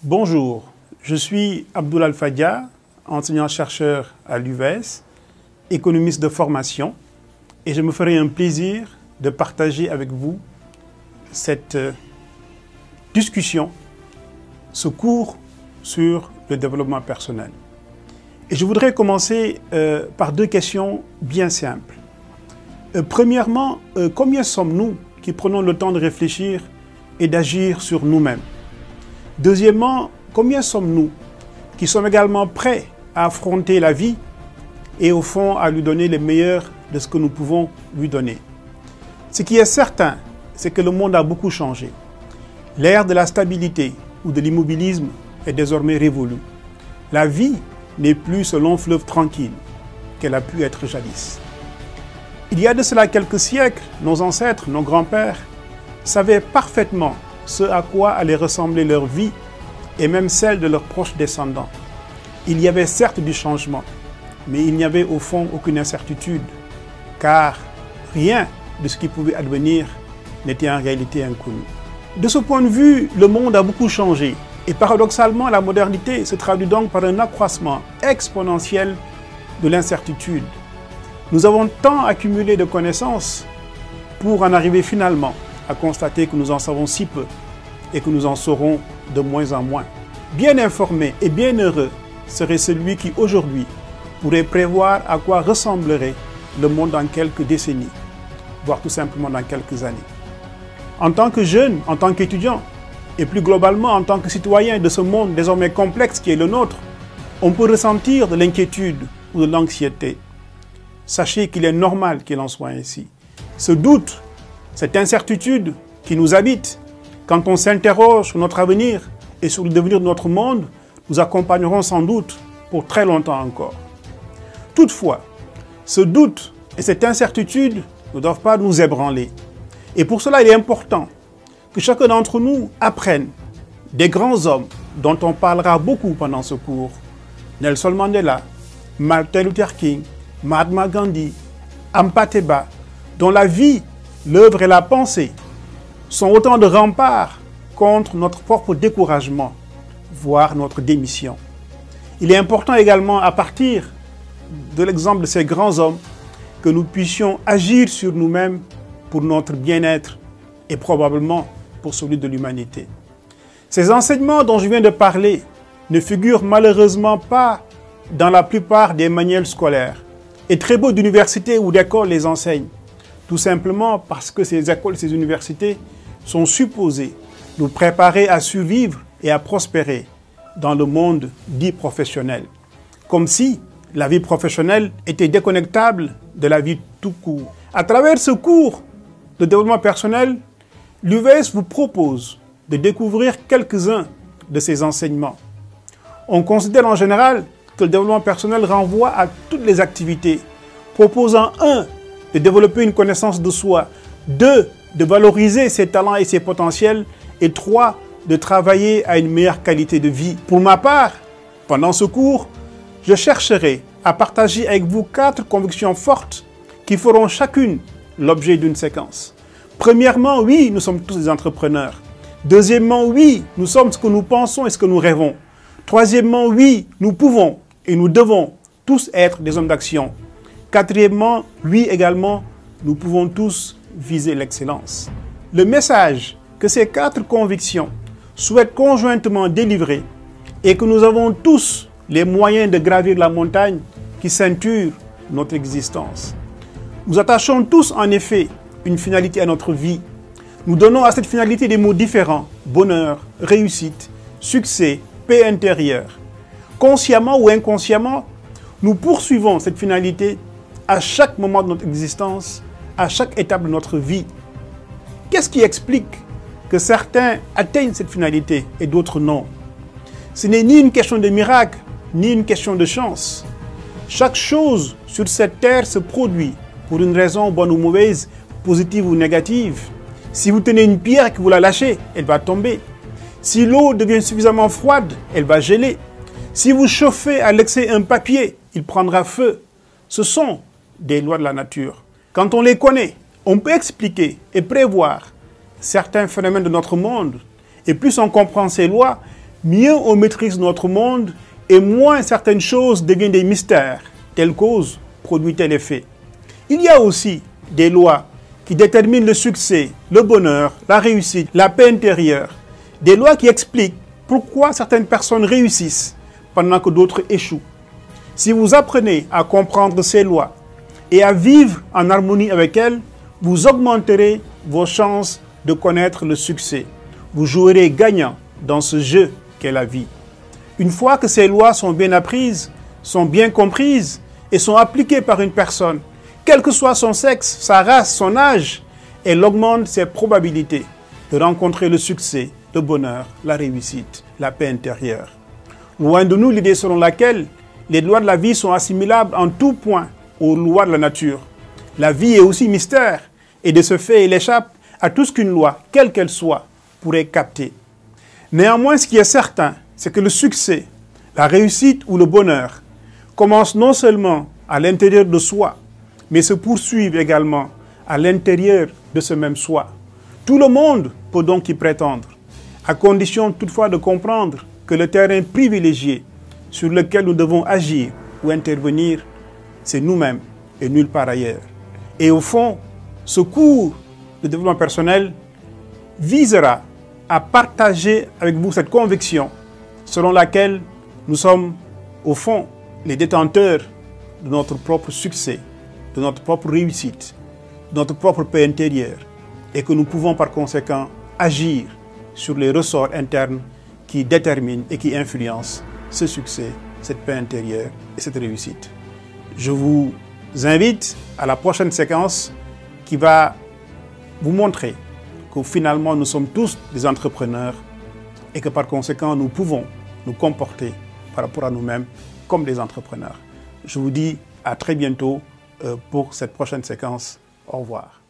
Bonjour, je suis Abdoul Alpha Dia, enseignant-chercheur à l'UVS, économiste de formation, et je me ferai un plaisir de partager avec vous cette discussion, ce cours sur le développement personnel. Et je voudrais commencer par deux questions bien simples. Premièrement, combien sommes-nous qui prenons le temps de réfléchir et d'agir sur nous-mêmes? Deuxièmement, combien sommes-nous qui sommes également prêts à affronter la vie et au fond à lui donner le meilleur de ce que nous pouvons lui donner? Ce qui est certain, c'est que le monde a beaucoup changé. L'ère de la stabilité ou de l'immobilisme est désormais révolue. La vie n'est plus ce long fleuve tranquille qu'elle a pu être jadis. Il y a de cela quelques siècles, nos ancêtres, nos grands-pères, savaient parfaitement ce à quoi allait ressembler leur vie et même celle de leurs proches descendants. Il y avait certes du changement, mais il n'y avait au fond aucune incertitude, car rien de ce qui pouvait advenir n'était en réalité inconnu. De ce point de vue, le monde a beaucoup changé, et paradoxalement, la modernité se traduit donc par un accroissement exponentiel de l'incertitude. Nous avons tant accumulé de connaissances pour en arriver finalement à constater que nous en savons si peu et que nous en saurons de moins en moins. Bien informé et bien heureux serait celui qui aujourd'hui pourrait prévoir à quoi ressemblerait le monde dans quelques décennies, voire tout simplement dans quelques années. En tant que jeune, en tant qu'étudiant, et plus globalement en tant que citoyen de ce monde désormais complexe qui est le nôtre, on peut ressentir de l'inquiétude ou de l'anxiété. Sachez qu'il est normal qu'il en soit ainsi. Ce doute, cette incertitude qui nous habite, quand on s'interroge sur notre avenir et sur le devenir de notre monde, nous accompagneront sans doute pour très longtemps encore. Toutefois, ce doute et cette incertitude ne doivent pas nous ébranler. Et pour cela, il est important que chacun d'entre nous apprenne des grands hommes dont on parlera beaucoup pendant ce cours. Nelson Mandela, Martin Luther King, Mahatma Gandhi, Ampateba, dont la vie, l'œuvre et la pensée sont autant de remparts contre notre propre découragement, voire notre démission. Il est important également, à partir de l'exemple de ces grands hommes, que nous puissions agir sur nous-mêmes pour notre bien-être et probablement pour celui de l'humanité. Ces enseignements dont je viens de parler ne figurent malheureusement pas dans la plupart des manuels scolaires. Et très peu d'universités ou d'écoles les enseignent. Tout simplement parce que ces écoles, ces universités sont supposées nous préparer à survivre et à prospérer dans le monde dit professionnel. Comme si la vie professionnelle était déconnectable de la vie tout court. À travers ce cours de développement personnel, l'UVS vous propose de découvrir quelques-uns de ces enseignements. On considère en général que le développement personnel renvoie à toutes les activités, proposant 1. de développer une connaissance de soi, 2. de valoriser ses talents et ses potentiels, et 3. de travailler à une meilleure qualité de vie. Pour ma part, pendant ce cours, je chercherai à partager avec vous 4 convictions fortes qui feront chacune l'objet d'une séquence. Premièrement, oui, nous sommes tous des entrepreneurs. Deuxièmement, oui, nous sommes ce que nous pensons et ce que nous rêvons. Troisièmement, oui, nous pouvons et nous devons tous être des hommes d'action. Quatrièmement, oui également, nous pouvons tous viser l'excellence. Le message que ces 4 convictions souhaitent conjointement délivrer est que nous avons tous les moyens de gravir la montagne qui ceinture notre existence. Nous attachons tous en effet une finalité à notre vie. Nous donnons à cette finalité des mots différents: bonheur, réussite, succès, paix intérieure. Consciemment ou inconsciemment, nous poursuivons cette finalité à chaque moment de notre existence, à chaque étape de notre vie. Qu'est-ce qui explique que certains atteignent cette finalité et d'autres non? Ce n'est ni une question de miracle, ni une question de chance. Chaque chose sur cette terre se produit pour une raison bonne ou mauvaise, positive ou négative. Si vous tenez une pierre et que vous la lâchez, elle va tomber. Si l'eau devient suffisamment froide, elle va geler. Si vous chauffez à l'excès un papier, il prendra feu. Ce sont des lois de la nature. Quand on les connaît, on peut expliquer et prévoir certains phénomènes de notre monde. Et plus on comprend ces lois, mieux on maîtrise notre monde et moins certaines choses deviennent des mystères. Telle cause produit tel effet. Il y a aussi des lois qui déterminent le succès, le bonheur, la réussite, la paix intérieure. Des lois qui expliquent pourquoi certaines personnes réussissent pendant que d'autres échouent. Si vous apprenez à comprendre ces lois et à vivre en harmonie avec elles, vous augmenterez vos chances de connaître le succès. Vous jouerez gagnant dans ce jeu qu'est la vie. Une fois que ces lois sont bien apprises, sont bien comprises et sont appliquées par une personne, quel que soit son sexe, sa race, son âge, elle augmente ses probabilités de rencontrer le succès, le bonheur, la réussite, la paix intérieure. Loin de nous l'idée selon laquelle les lois de la vie sont assimilables en tout point aux lois de la nature. La vie est aussi mystère et de ce fait, elle échappe à tout ce qu'une loi, quelle qu'elle soit, pourrait capter. Néanmoins, ce qui est certain, c'est que le succès, la réussite ou le bonheur commencent non seulement à l'intérieur de soi, mais se poursuivent également à l'intérieur de ce même soi. Tout le monde peut donc y prétendre, à condition toutefois de comprendre que le terrain privilégié sur lequel nous devons agir ou intervenir, c'est nous-mêmes et nulle part ailleurs. Et au fond, ce cours de développement personnel visera à partager avec vous cette conviction selon laquelle nous sommes, au fond, les détenteurs de notre propre succès, de notre propre réussite, de notre propre paix intérieure, et que nous pouvons par conséquent agir sur les ressorts internes qui déterminent et qui influencent ce succès, cette paix intérieure et cette réussite. Je vous invite à la prochaine séquence qui va vous montrer que finalement nous sommes tous des entrepreneurs et que par conséquent nous pouvons nous comporter par rapport à nous-mêmes comme des entrepreneurs. Je vous dis à très bientôt pour cette prochaine séquence. Au revoir.